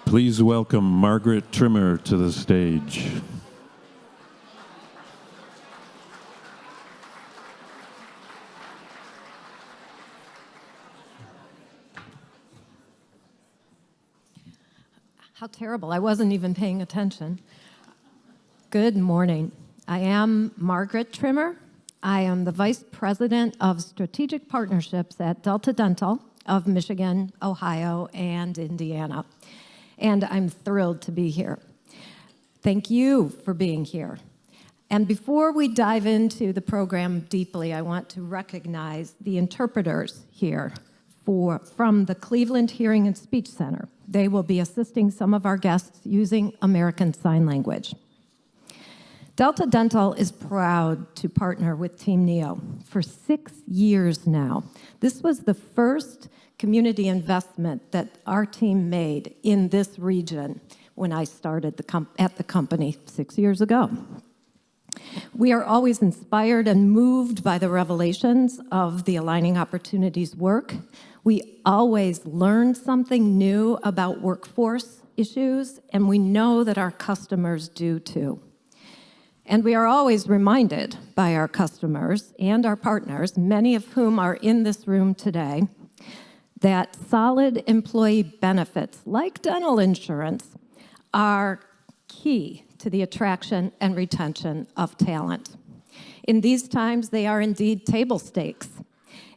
Please welcome Margaret Trimmer to the stage. How terrible. I wasn't even paying attention. Good morning. I am Margaret Trimmer. I am the Vice President of Strategic Partnerships at Delta Dental of Michigan, Ohio, and Indiana. And I'm thrilled to be here. Thank you for being here. And before we dive into the program deeply, I want to recognize the interpreters here from the Cleveland Hearing and Speech Center. They will be assisting some of our guests using American Sign Language. Delta Dental is proud to partner with Team Neo for 6 years now. This was the first community investment that our team made in this region when I started at the company 6 years ago. We are always inspired and moved by the revelations of the Aligning Opportunities work. We always learn something new about workforce issues, and we know that our customers do too. And we are always reminded by our customers and our partners, many of whom are in this room today, that solid employee benefits, like dental insurance, are key to the attraction and retention of talent. In these times, they are indeed table stakes,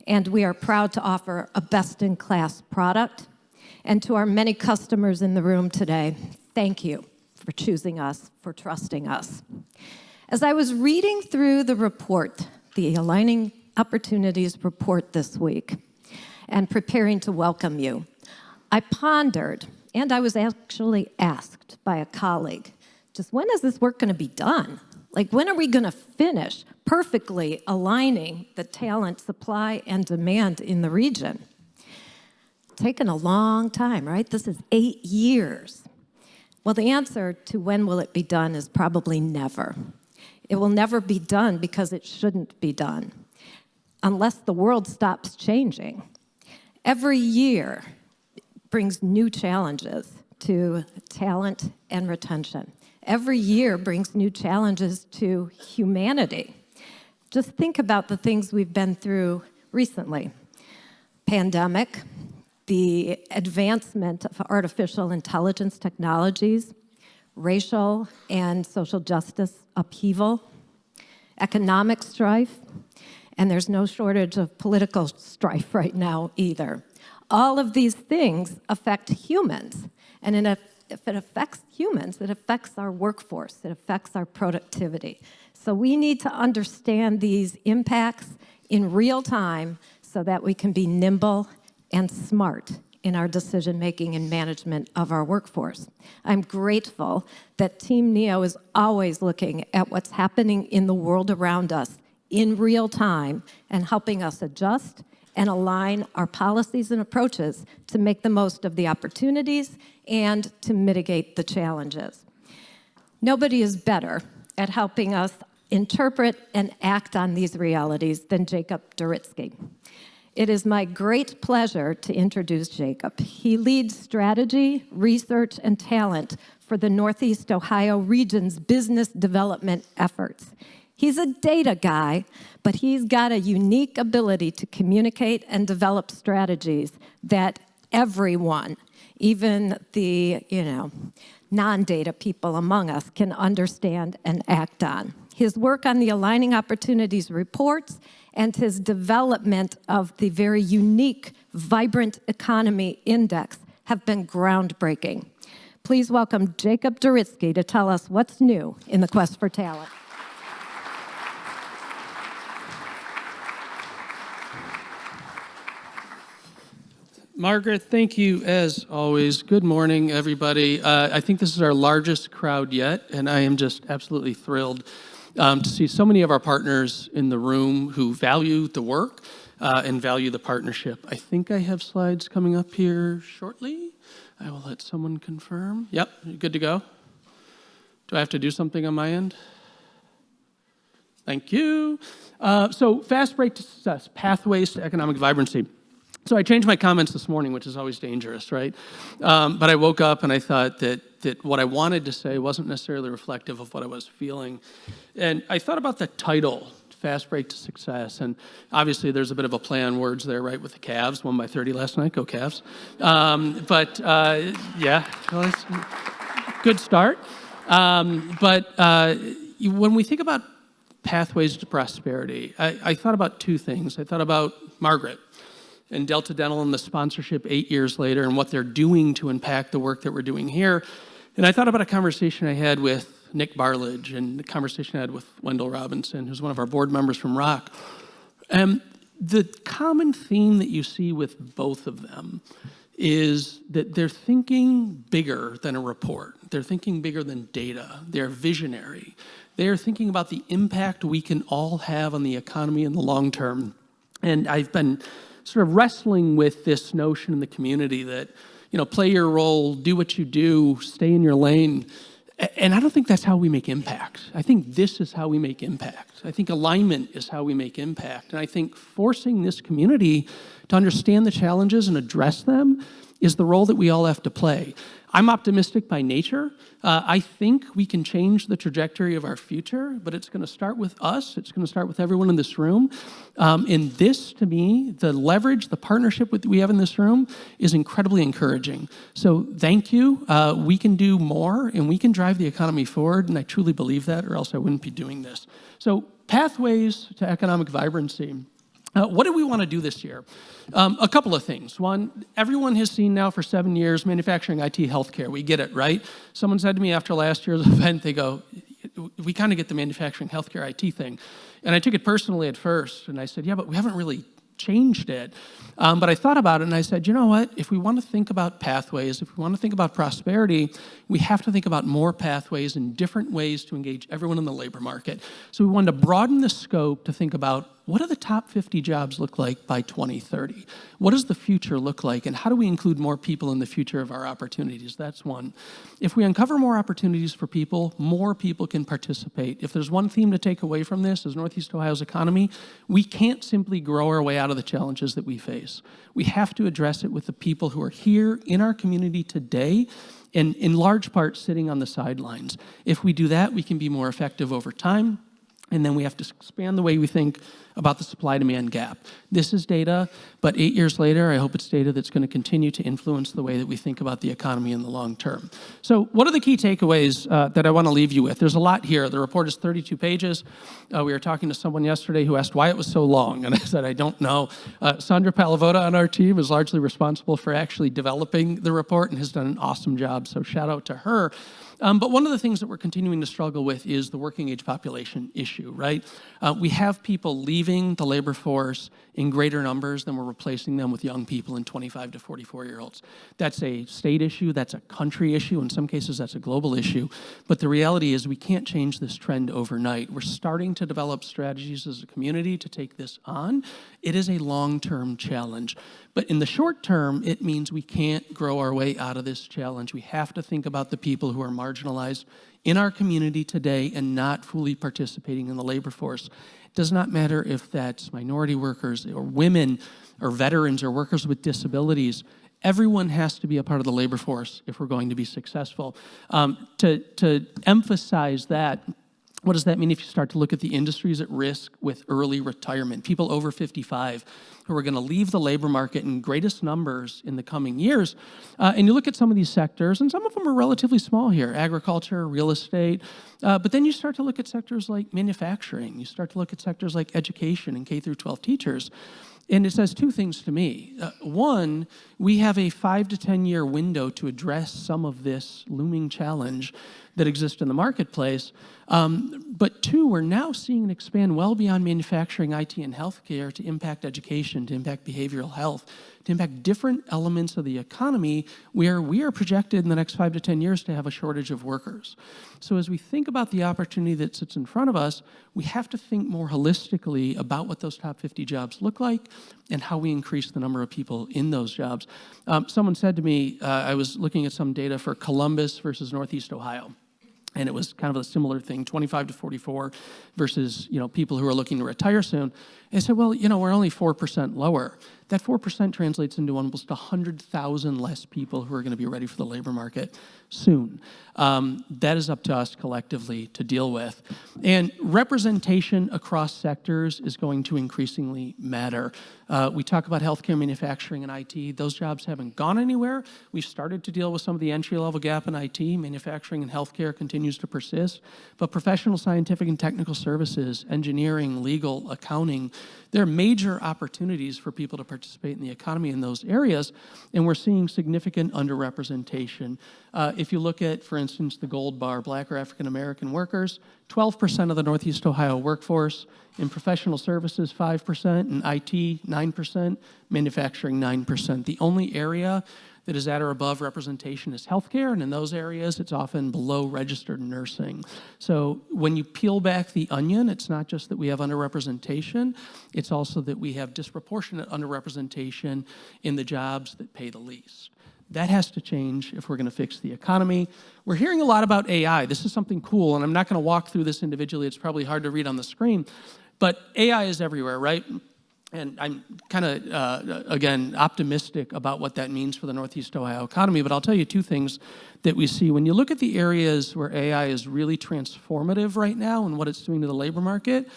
and we are proud to offer a best-in-class product. And to our many customers in the room today, thank you for choosing us, for trusting us. As I was reading through the report, the Aligning Opportunities report this week, and preparing to welcome you, I pondered, and I was actually asked by a colleague, just when is this work going to be done? Like, when are we going to finish perfectly aligning the talent supply and demand in the region? Taken a long time, right? This is 8 years. Well, the answer to when will it be done is probably never. It will never be done because it shouldn't be done, unless the world stops changing. Every year brings new challenges to talent and retention. Every year brings new challenges to humanity. Just think about the things we've been through recently. Pandemic, the advancement of artificial intelligence technologies, racial and social justice upheaval, economic strife, and there's no shortage of political strife right now either. All of these things affect humans, and if it affects humans, it affects our workforce, it affects our productivity. So we need to understand these impacts in real time so that we can be nimble and smart in our decision-making and management of our workforce. I'm grateful that Team Neo is always looking at what's happening in the world around us in real time and helping us adjust and align our policies and approaches to make the most of the opportunities and to mitigate the challenges. Nobody is better at helping us interpret and act on these realities than Jacob Duritsky. It is my great pleasure to introduce Jacob. He leads strategy, research, and talent for the Northeast Ohio region's business development efforts. He's a data guy, but he's got a unique ability to communicate and develop strategies that everyone, even the non-data people among us, can understand and act on. His work on the Aligning Opportunities reports and his development of the very unique Vibrant Economy Index have been groundbreaking. Please welcome Jacob Duritsky to tell us what's new in the quest for talent. Margaret, thank you as always. Good morning, everybody. I think this is our largest crowd yet, and I am just absolutely thrilled to see so many of our partners in the room who value the work and value the partnership. I think I have slides coming up here shortly. I will let someone confirm. Yep, good to go. Do I have to do something on my end? Thank you. So fast break to success, pathways to economic vibrancy. So I changed my comments this morning, which is always dangerous, right? But I woke up and I thought that what I wanted to say wasn't necessarily reflective of what I was feeling. And I thought about the title, Fast Break to Success. And obviously there's a bit of a play on words there, right, with the Cavs. Won by 30 last night. Go Cavs. Yeah, well, it's a good start. When we think about pathways to prosperity, I thought about two things. I thought about Margaret and Delta Dental and the sponsorship 8 years later and what they're doing to impact the work that we're doing here. And I thought about a conversation I had with Nick Barledge and the conversation I had with Wendell Robinson, who's one of our board members from Rock. The common theme that you see with both of them is that they're thinking bigger than a report. They're thinking bigger than data. They're visionary. They're thinking about the impact we can all have on the economy in the long term. And I've been sort of wrestling with this notion in the community that, play your role, do what you do, stay in your lane. And I don't think that's how we make impact. I think this is how we make impact. I think alignment is how we make impact. And I think forcing this community to understand the challenges and address them is the role that we all have to play. I'm optimistic by nature. I think we can change the trajectory of our future, but it's going to start with us. It's going to start with everyone in this room. And this, to me, the leverage, the partnership that we have in this room is incredibly encouraging. So thank you. We can do more, and we can drive the economy forward, and I truly believe that, or else I wouldn't be doing this. So pathways to economic vibrancy. What do we want to do this year? A couple of things. One, everyone has seen now for 7 years manufacturing, IT, healthcare. We get it, right? Someone said to me after last year's event, they go, we kind of get the manufacturing, healthcare, IT thing. And I took it personally at first, and I said, yeah, but we haven't really changed it. But I thought about it, and I said, you know what? If we want to think about pathways, if we want to think about prosperity, we have to think about more pathways and different ways to engage everyone in the labor market. So we wanted to broaden the scope to think about what do the top 50 jobs look like by 2030? What does the future look like, and how do we include more people in the future of our opportunities? That's one. If we uncover more opportunities for people, more people can participate. If there's one theme to take away from this as Northeast Ohio's economy, we can't simply grow our way out of the challenges that we face. We have to address it with the people who are here in our community today, and in large part sitting on the sidelines. If we do that, we can be more effective over time. And then we have to expand the way we think about the supply-demand gap. This is data, but 8 years later, I hope it's data that's going to continue to influence the way that we think about the economy in the long term. So what are the key takeaways that I want to leave you with? There's a lot here. The report is 32 pages. We were talking to someone yesterday who asked why it was so long, and I said, I don't know. Sandra Palavoda on our team is largely responsible for actually developing the report and has done an awesome job, so shout out to her. But one of the things that we're continuing to struggle with is the working age population issue, right? We have people leaving the labor force in greater numbers than we're replacing them with young people in 25 to 44-year-olds. That's a state issue, that's a country issue, in some cases that's a global issue. But the reality is we can't change this trend overnight. We're starting to develop strategies as a community to take this on. It is a long-term challenge. But in the short term, it means we can't grow our way out of this challenge. We have to think about the people who are marginalized in our community today and not fully participating in the labor force. It does not matter if that's minority workers or women or veterans or workers with disabilities. Everyone has to be a part of the labor force if we're going to be successful. To emphasize that, what does that mean if you start to look at the industries at risk with early retirement? People over 55 who are going to leave the labor market in greatest numbers in the coming years. And you look at some of these sectors, and some of them are relatively small here, agriculture, real estate. But then you start to look at sectors like manufacturing. You start to look at sectors like education and K through 12 teachers. And it says two things to me. One, we have a 5 to 10 year window to address some of this looming challenge that exists in the marketplace. But two, we're now seeing it expand well beyond manufacturing, IT, and healthcare to impact education, to impact behavioral health, to impact different elements of the economy where we are projected in the next 5 to 10 years to have a shortage of workers. So as we think about the opportunity that sits in front of us, we have to think more holistically about what those top 50 jobs look like and how we increase the number of people in those jobs. Someone said to me, I was looking at some data for Columbus versus Northeast Ohio. And it was kind of a similar thing, 25 to 44 versus, people who are looking to retire soon. And I said, well, we're only 4% lower. that 4% translates into almost 100,000 less people who are going to be ready for the labor market soon. That is up to us collectively to deal with. And representation across sectors is going to increasingly matter. We talk about healthcare, manufacturing, and IT. Those jobs haven't gone anywhere. We've started to deal with some of the entry-level gap in IT. Manufacturing and healthcare continues to persist. But professional, scientific, and technical services, engineering, legal, accounting, there are major opportunities for people to participate in the economy in those areas, and we're seeing significant underrepresentation. If you look at, for instance, the gold bar, Black or African American workers, 12% of the Northeast Ohio workforce, in professional services 5%, in IT 9%, manufacturing 9%. The only area that is at or above representation is healthcare, and in those areas it's often below registered nursing. So when you peel back the onion, it's not just that we have underrepresentation, it's also that we have disproportionate underrepresentation in the jobs that pay the least. That has to change if we're going to fix the economy. We're hearing a lot about AI. This is something cool, and I'm not going to walk through this individually. It's probably hard to read on the screen, but AI is everywhere, right? And I'm kind of, again, optimistic about what that means for the Northeast Ohio economy, but I'll tell you two things that we see. When you look at the areas where AI is really transformative right now and what it's doing to the labor market,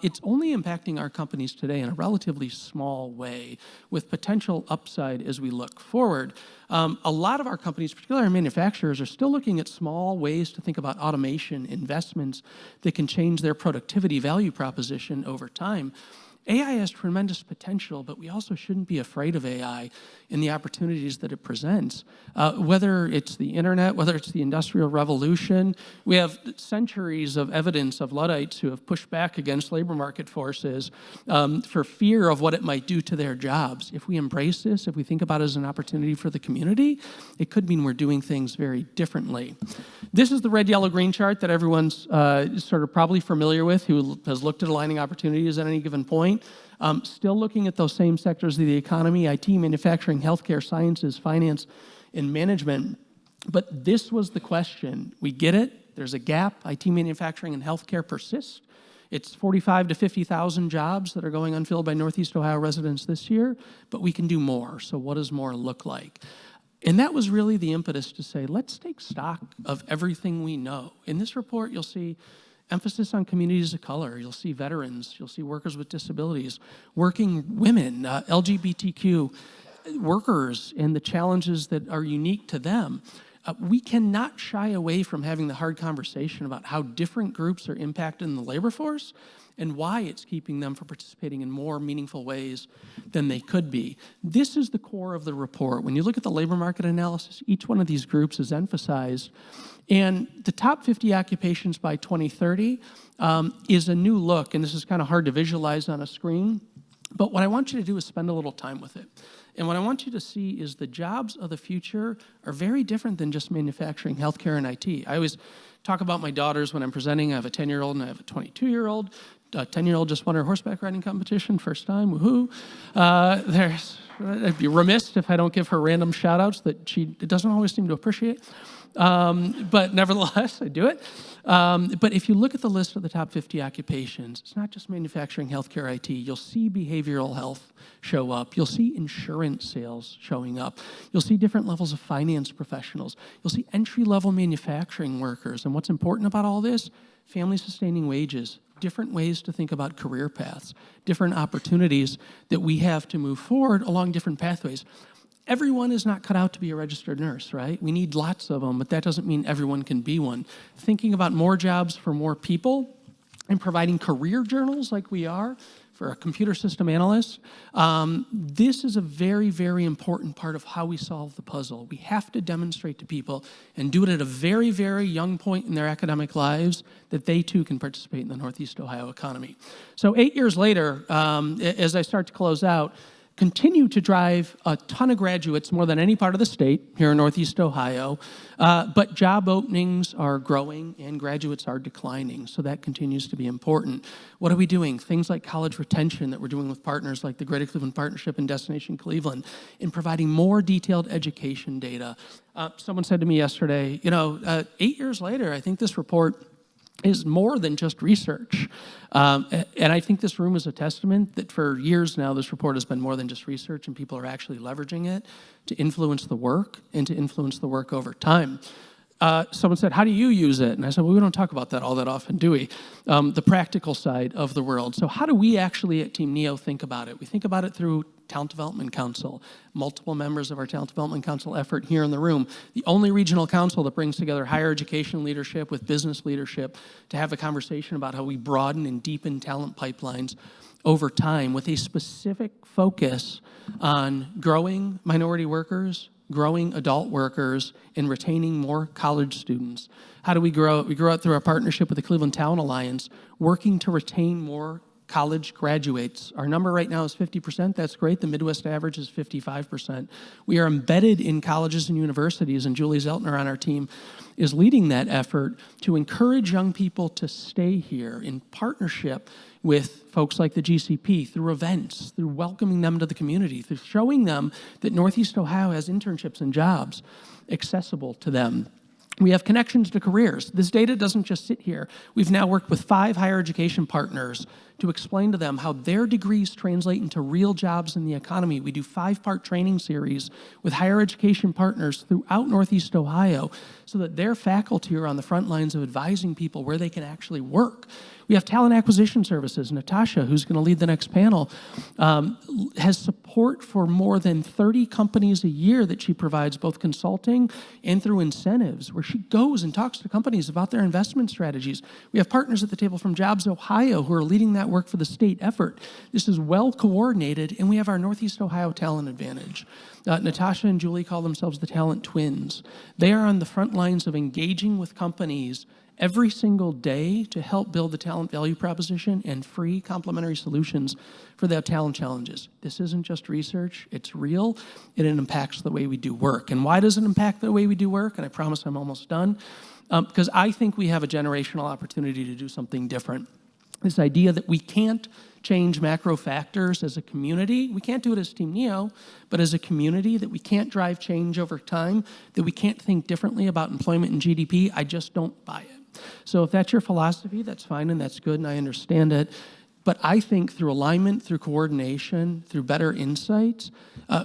it's only impacting our companies today in a relatively small way with potential upside as we look forward. A lot of our companies, particularly our manufacturers, are still looking at small ways to think about automation, investments that can change their productivity value proposition over time. AI has tremendous potential, but we also shouldn't be afraid of AI and the opportunities that it presents. Whether it's the internet, whether it's the Industrial Revolution, we have centuries of evidence of Luddites who have pushed back against labor market forces for fear of what it might do to their jobs. If we embrace this, if we think about it as an opportunity for the community, it could mean we're doing things very differently. This is the red, yellow, green chart that everyone's sort of probably familiar with who has looked at aligning opportunities at any given point. Still looking at those same sectors of the economy, IT, manufacturing, healthcare, sciences, finance, and management. But this was the question. We get it. There's a gap. IT, manufacturing, and healthcare persist. It's 45 to 50,000 jobs that are going unfilled by Northeast Ohio residents this year, but we can do more. So what does more look like? And that was really the impetus to say, let's take stock of everything we know. In this report, you'll see emphasis on communities of color. You'll see veterans. You'll see workers with disabilities, working women, LGBTQ workers, and the challenges that are unique to them. We cannot shy away from having the hard conversation about how different groups are impacted in the labor force and why it's keeping them from participating in more meaningful ways than they could be. This is the core of the report. When you look at the labor market analysis, each one of these groups is emphasized. And the top 50 occupations by 2030 is a new look, and this is kind of hard to visualize on a screen. But what I want you to do is spend a little time with it. And what I want you to see is the jobs of the future are very different than just manufacturing, healthcare, and IT. I always talk about my daughters when I'm presenting. I have a 10-year-old and I have a 22-year-old. 10-year-old just won her horseback riding competition, first time, woohoo. I'd be remiss if I don't give her random shout-outs that she doesn't always seem to appreciate. But nevertheless, I do it. But if you look at the list of the top 50 occupations, it's not just manufacturing, healthcare, IT. You'll see behavioral health show up. You'll see insurance sales showing up. You'll see different levels of finance professionals. You'll see entry-level manufacturing workers. And what's important about all this? Family-sustaining wages, different ways to think about career paths, different opportunities that we have to move forward along different pathways. Everyone is not cut out to be a registered nurse, right? We need lots of them, but that doesn't mean everyone can be one. Thinking about more jobs for more people and providing career journals like we are for a computer system analyst, this is a very, very important part of how we solve the puzzle. We have to demonstrate to people and do it at a very, very young point in their academic lives that they too can participate in the Northeast Ohio economy. So 8 years later, as I start to close out, continue to drive a ton of graduates, more than any part of the state here in Northeast Ohio, but job openings are growing and graduates are declining, so that continues to be important. What are we doing? Things like college retention that we're doing with partners like the Greater Cleveland Partnership and Destination Cleveland in providing more detailed education data. Someone said to me yesterday, 8 years later, I think this report is more than just research. And I think this room is a testament that for years now, this report has been more than just research, and people are actually leveraging it to influence the work and to influence the work over time. Someone said, how do you use it? And I said, well, we don't talk about that all that often, do we? The practical side of the world. So how do we actually at Team NEO think about it? We think about it through Talent Development Council, multiple members of our Talent Development Council effort here in the room, the only regional council that brings together higher education leadership with business leadership to have a conversation about how we broaden and deepen talent pipelines over time with a specific focus on growing minority workers, growing adult workers, and retaining more college students. How do we grow? We grow it through our partnership with the Cleveland Talent Alliance, working to retain more college graduates. Our number right now is 50%. That's great. The Midwest average is 55%. We are embedded in colleges and universities, and Julie Zeltner on our team is leading that effort to encourage young people to stay here in partnership with folks like the GCP, through events, through welcoming them to the community, through showing them that Northeast Ohio has internships and jobs accessible to them. We have connections to careers. This data doesn't just sit here. We've now worked with 5 higher education partners to explain to them how their degrees translate into real jobs in the economy. We do 5-part training series with higher education partners throughout Northeast Ohio so that their faculty are on the front lines of advising people where they can actually work. We have talent acquisition services. Natasha, who's going to lead the next panel, has support for more than 30 companies a year that she provides both consulting and through incentives, where she goes and talks to companies about their investment strategies. We have partners at the table from Jobs Ohio who are leading that work for the state effort. This is well coordinated, and we have our Northeast Ohio Talent Advantage. Natasha and Julie call themselves the Talent Twins. They are on the front lines of engaging with companies every single day to help build the talent value proposition and free complementary solutions for their talent challenges. This isn't just research, it's real, and it impacts the way we do work. And why does it impact the way we do work? And I promise I'm almost done. Because I think we have a generational opportunity to do something different. This idea that we can't change macro factors as a community. We can't do it as Team NEO, but as a community, that we can't drive change over time, that we can't think differently about employment and GDP. I just don't buy it. So if that's your philosophy, that's fine and that's good and I understand it. But I think through alignment, through coordination, through better insights,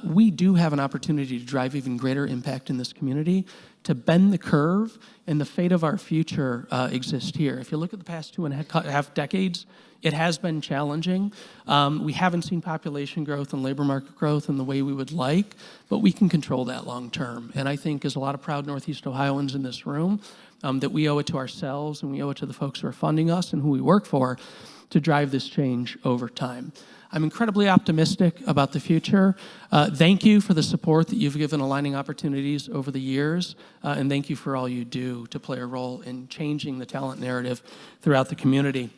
we do have an opportunity to drive even greater impact in this community, to bend the curve, and the fate of our future exists here. If you look at the past 2.5 decades, it has been challenging. We haven't seen population growth and labor market growth in the way we would like, but we can control that long term. And I think as a lot of proud Northeast Ohioans in this room, that we owe it to ourselves and we owe it to the folks who are funding us and who we work for to drive this change over time. I'm incredibly optimistic about the future. Thank you for the support that you've given Aligning Opportunities over the years, and thank you for all you do to play a role in changing the talent narrative throughout the community.